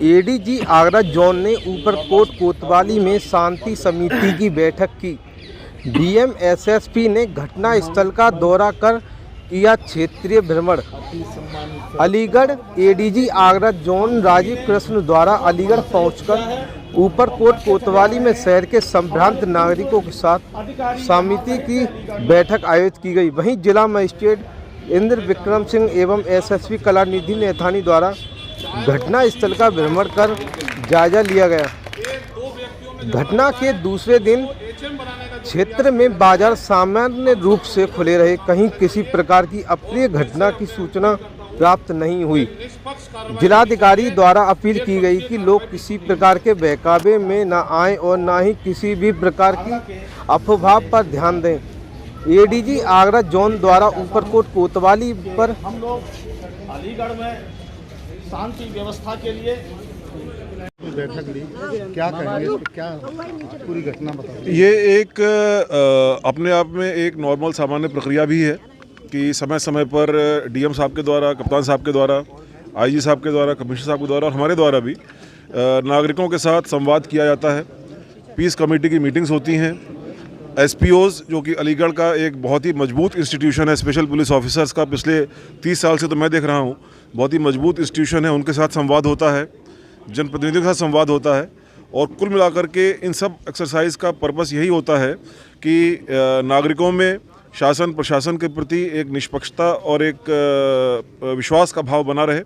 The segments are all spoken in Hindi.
एडीजी आगरा जोन ने ऊपरकोट कोतवाली में शांति समिति की बैठक की। डीएम एसएसपी ने घटना स्थल का दौरा कर किया क्षेत्रीय भ्रमण। अलीगढ़ एडीजी आगरा जोन राजीव कृष्ण द्वारा अलीगढ़ पहुंचकर ऊपरकोट कोतवाली में शहर के संभ्रांत नागरिकों के साथ समिति की बैठक आयोजित की गई। वहीं जिला मजिस्ट्रेट इंद्र विक्रम सिंह एवं एसएसपी कलानिधि नेथानी द्वारा घटना स्थल का भ्रमण कर जायजा लिया गया। घटना के दूसरे दिन क्षेत्र में बाजार सामान्य रूप से खुले रहे। कहीं किसी प्रकार की अप्रिय घटना की सूचना प्राप्त नहीं हुई। जिलाधिकारी द्वारा अपील की गई कि लोग किसी प्रकार के बहकावे में न आएं और न ही किसी भी प्रकार की अफवाह पर ध्यान दें। एडीजी आगरा जोन द्वारा ऊपरकोट कोतवाली पर हम लोग अलीगढ़ में शांति व्यवस्था के लिए बैठक ली, क्या कहेंगे, क्या पूरी घटना बताइए। ये एक अपने आप में एक नॉर्मल सामान्य प्रक्रिया भी है कि समय समय पर डीएम साहब के द्वारा, कप्तान साहब के द्वारा, आईजी साहब के द्वारा, कमिश्नर साहब के द्वारा और हमारे द्वारा भी नागरिकों के साथ संवाद किया जाता है। पीस कमेटी की मीटिंग्स होती हैं। एसपीओज़ जो कि अलीगढ़ का एक बहुत ही मजबूत इंस्टीट्यूशन है, स्पेशल पुलिस ऑफिसर्स का पिछले 30 साल से तो मैं देख रहा हूँ, बहुत ही मजबूत इंस्टीट्यूशन है। उनके साथ संवाद होता है, जनप्रतिनिधियों के साथ संवाद होता है और कुल मिलाकर के इन सब एक्सरसाइज का पर्पस यही होता है कि नागरिकों में शासन प्रशासन के प्रति एक निष्पक्षता और एक विश्वास का भाव बना रहे।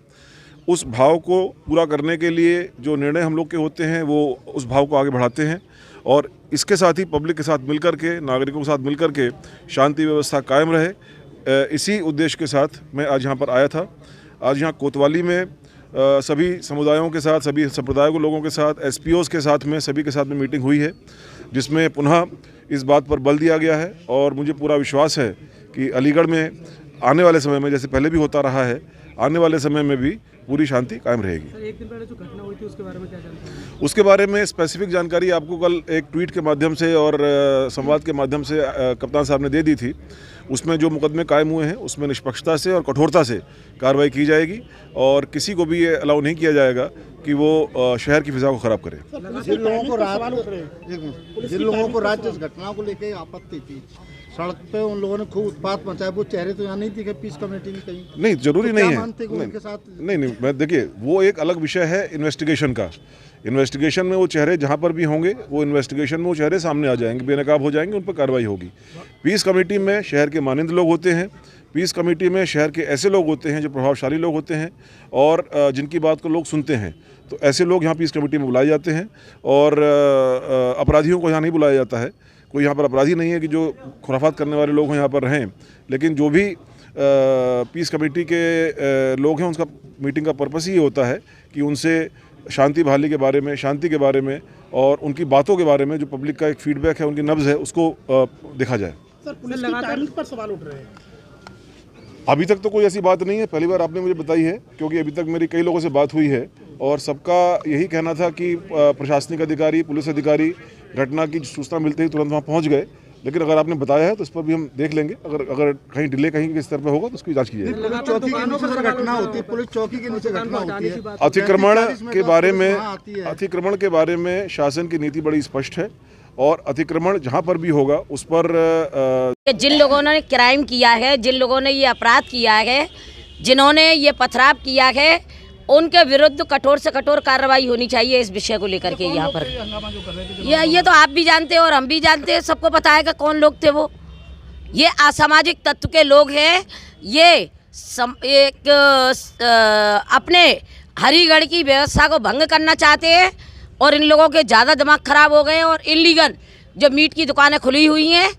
उस भाव को पूरा करने के लिए जो निर्णय हम लोग के होते हैं वो उस भाव को आगे बढ़ाते हैं और इसके साथ ही पब्लिक के साथ मिलकर के, नागरिकों के साथ मिलकर के शांति व्यवस्था कायम रहे। इसी उद्देश्य के साथ मैं आज यहाँ पर आया था। आज यहाँ कोतवाली में सभी समुदायों के साथ, सभी संप्रदायों के लोगों के साथ, एसपीओज़ के साथ में, सभी के साथ में मीटिंग हुई है, जिसमें पुनः इस बात पर बल दिया गया है और मुझे पूरा विश्वास है कि अलीगढ़ में आने वाले समय में, जैसे पहले भी होता रहा है, आने वाले समय में भी पूरी शांति कायम रहेगी। सर, एक दिन पहले जो घटना हुई थी उसके बारे में क्या जानकारी है? उसके बारे में स्पेसिफिक जानकारी आपको कल एक ट्वीट के माध्यम से और संवाद के माध्यम से कप्तान साहब ने दे दी थी। उसमें जो मुकदमे कायम हुए हैं उसमें निष्पक्षता से और कठोरता से कार्रवाई की जाएगी और किसी को भी ये अलाउ नहीं किया जाएगा कि वो शहर की फिजा को ख़राब करे। जिन लोगों को राज्य इस घटना को लेकर आपत्ति थी, सड़क पे उन लोगों ने खूब उत्पात मचाया, वो चेहरे तो यहाँ नहीं दिखे पीस कमेटी में कहीं? नहीं, जरूरी तो नहीं क्या है। मानते हैं उनके साथ? नहीं, मैं देखिए, वो एक अलग विषय है इन्वेस्टिगेशन का। इन्वेस्टिगेशन में वो चेहरे जहाँ पर भी होंगे, वो इन्वेस्टिगेशन में वो चेहरे सामने आ जाएंगे, बेनकाब हो जाएंगे, उन पर कार्रवाई होगी। पीस कमेटी में शहर के मानिंद लोग होते हैं। पीस कमेटी में शहर के ऐसे लोग होते हैं जो प्रभावशाली लोग होते हैं और जिनकी बात को लोग सुनते हैं। तो ऐसे लोग यहाँ पीस कमेटी में बुलाए जाते हैं और अपराधियों को यहाँ नहीं बुलाया जाता है। कोई यहाँ पर अपराधी नहीं है कि जो खुराफात करने वाले लोग यहाँ पर रहें, लेकिन जो भी पीस कमेटी के लोग हैं, उसका मीटिंग का पर्पस ही होता है कि उनसे शांति बहाली के बारे में, शांति के बारे में और उनकी बातों के बारे में जो पब्लिक का एक फीडबैक है, उनकी नब्ज़ है, उसको देखा जाए। सर, पुलिस की टाइमिंग पर सवाल उठ रहे हैं। अभी तक तो कोई ऐसी बात नहीं है, पहली बार आपने मुझे बताई है, क्योंकि अभी तक मेरी कई लोगों से बात हुई है और सबका यही कहना था कि प्रशासनिक अधिकारी, पुलिस अधिकारी घटना की सूचना मिलते ही तुरंत वहाँ पहुँच गए। लेकिन अगर आपने बताया है तो इस पर भी हम देख लेंगे। अगर कहीं डिले कहीं के स्तर पर होगा तो उसकी जांच की जाएगी। पुलिस चौकी के नीचे सर घटना होती है, पुलिस चौकी के नीचे घटना होती है। अतिक्रमण के बारे में शासन की नीति बड़ी स्पष्ट है और अतिक्रमण जहाँ पर भी होगा उस पर जिन लोगों ने क्राइम किया है, जिन लोगों ने ये अपराध किया है, जिन्होंने ये पथराव किया है, उनके विरुद्ध कठोर से कठोर कार्रवाई होनी चाहिए इस विषय को लेकर के। यहाँ पर ये तो आप भी जानते हैं और हम भी जानते हैं, सबको पता है कि कौन लोग थे वो। ये असामाजिक तत्व के लोग हैं। ये एक अपने हरिगढ़ की व्यवस्था को भंग करना चाहते हैं और इन लोगों के ज़्यादा दिमाग खराब हो गए और इलीगल जो मीट की दुकानें खुली हुई हैं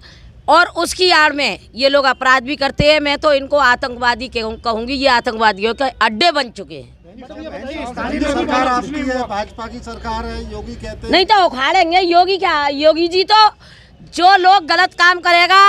और उसकी आड़ में ये लोग अपराध भी करते हैं। मैं तो इनको आतंकवादी कहूँगी। ये आतंकवादियों के अड्डे बन चुके हैं। स्थानीय सरकार आपकी है, भाजपा की सरकार है, योगी कहते हैं। नहीं तो उखाड़ेंगे। योगी क्या, योगी जी तो जो लोग गलत काम करेगा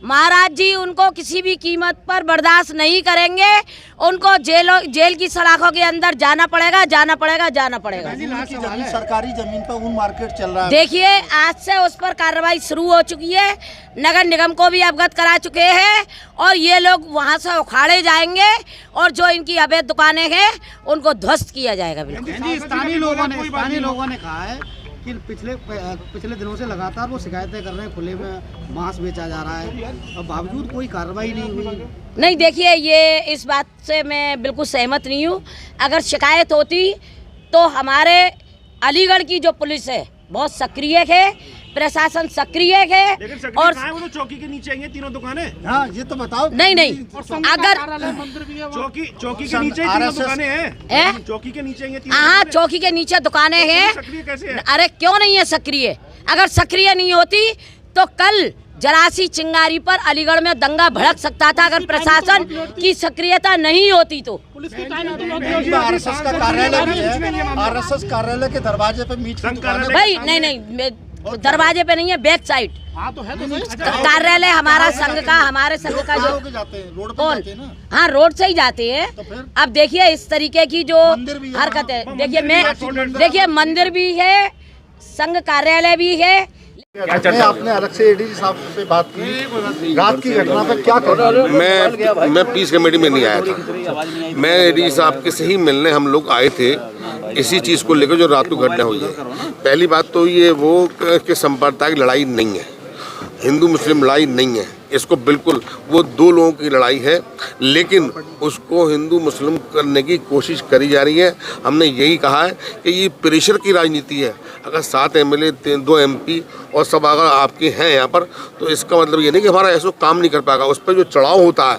महाराज जी उनको किसी भी कीमत पर बर्दाश्त नहीं करेंगे। उनको जेल की सलाखों के अंदर जाना पड़ेगा, जाना पड़ेगा, जाना पड़ेगा। उनकी जमीन सरकारी जमीन पर उन मार्केट चल रहा है। देखिए आज से उस पर कार्रवाई शुरू हो चुकी है, नगर निगम को भी अवगत करा चुके हैं और ये लोग वहाँ से उखाड़े जाएंगे और जो इनकी अवैध दुकानें हैं उनको ध्वस्त किया जाएगा। बिल्कुल स्थानीय लोगों ने कहा है कि पिछले दिनों से लगातार वो शिकायतें कर रहे हैं, खुले में मांस बेचा जा रहा है और बावजूद कोई कार्रवाई नहीं हुई। नहीं, देखिए ये इस बात से मैं बिल्कुल सहमत नहीं हूँ। अगर शिकायत होती तो हमारे अलीगढ़ की जो पुलिस है बहुत सक्रिय है, प्रशासन सक्रिय है। और वो तो चौकी के नीचे हैं तीनों दुकानें। हाँ ये तो बताओ। नहीं अगर चौकी के नीचे तीनों दुकानें हैं। चौकी के नीचे हैं तीनों। हाँ चौकी के नीचे दुकानें हैं। सक्रिय कैसे है? अरे क्यों नहीं है सक्रिय? अगर सक्रिय नहीं होती तो कल जरासी चिंगारी पर अलीगढ़ में दंगा भड़क सकता था अगर प्रशासन की सक्रियता नहीं होती तो। आरएसएस का कार्यालय भी है, आरएसएस कार्यालय के दरवाजे पे मीट की दुकान है। भाई नहीं दरवाजे पे नहीं है, बैक साइड कार्यालय हमारा संघ का, हमारे संघ का जो रोड पे कौन, जाते हैं ना। हाँ रोड से ही जाते हैं। अब देखिए इस तरीके की जो हरकत है, देखिए मंदिर भी है, संघ कार्यालय भी है। आपने अलग से एडीजी साहब से बात की, रात की घटना पर क्या कहना? मैं पीस कमेटी में नहीं आया था, मैं एडीजी साहब के से ही मिलने हम लोग आए थे इसी चीज़ को लेकर जो रात को घटना हुई है। पहली बात तो ये वो कि सांप्रदायिक लड़ाई नहीं है, हिंदू मुस्लिम लड़ाई नहीं है, इसको बिल्कुल वो दो लोगों की लड़ाई है, लेकिन उसको हिंदू मुस्लिम करने की कोशिश करी जा रही है। हमने यही कहा है कि ये प्रेशर की राजनीति है। अगर 7 एमएलए 2 एमपी और सब अगर आपके हैं यहाँ पर, तो इसका मतलब ये नहीं कि हमारा ऐसा काम नहीं कर पाएगा। उस पर जो चढ़ाव होता है,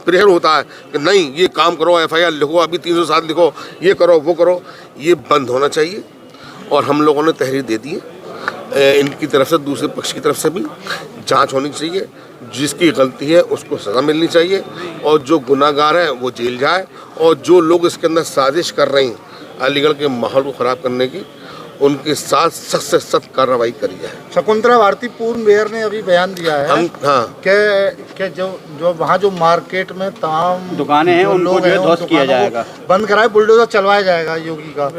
प्रेशर होता है कि नहीं ये काम करो, एफआईआर लिखो, अभी 307 लिखो, ये करो वो करो, ये बंद होना चाहिए। और हम लोगों ने तहरीर दे दी है इनकी तरफ से, दूसरे पक्ष की तरफ से भी जांच होनी चाहिए, जिसकी गलती है उसको सज़ा मिलनी चाहिए और जो गुनाहगार है वो जेल जाए, और जो लोग इसके अंदर साजिश कर रहे हैं अलीगढ़ के माहौल को ख़राब करने की, उनके साथ सख्त से सख्त कार्रवाई करी जाए। शकुंतला भारती पूर्व मेयर ने अभी बयान दिया है कि जो वहाँ जो मार्केट में तमाम दुकानें हैं उनको जो है ध्वस्त किया जाएगा, बंद कराए, बुलडोजर चलवाया जाएगा योगी का।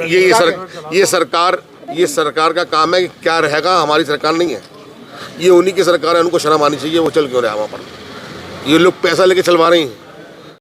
ये सरकार का काम है कि क्या रहेगा, हमारी सरकार नहीं है, ये उन्हीं की सरकार है, उनको शर्म आनी चाहिए। वो चल क्यों रहा है वहाँ पर? ये लोग पैसा लेके चलवा रहे हैं।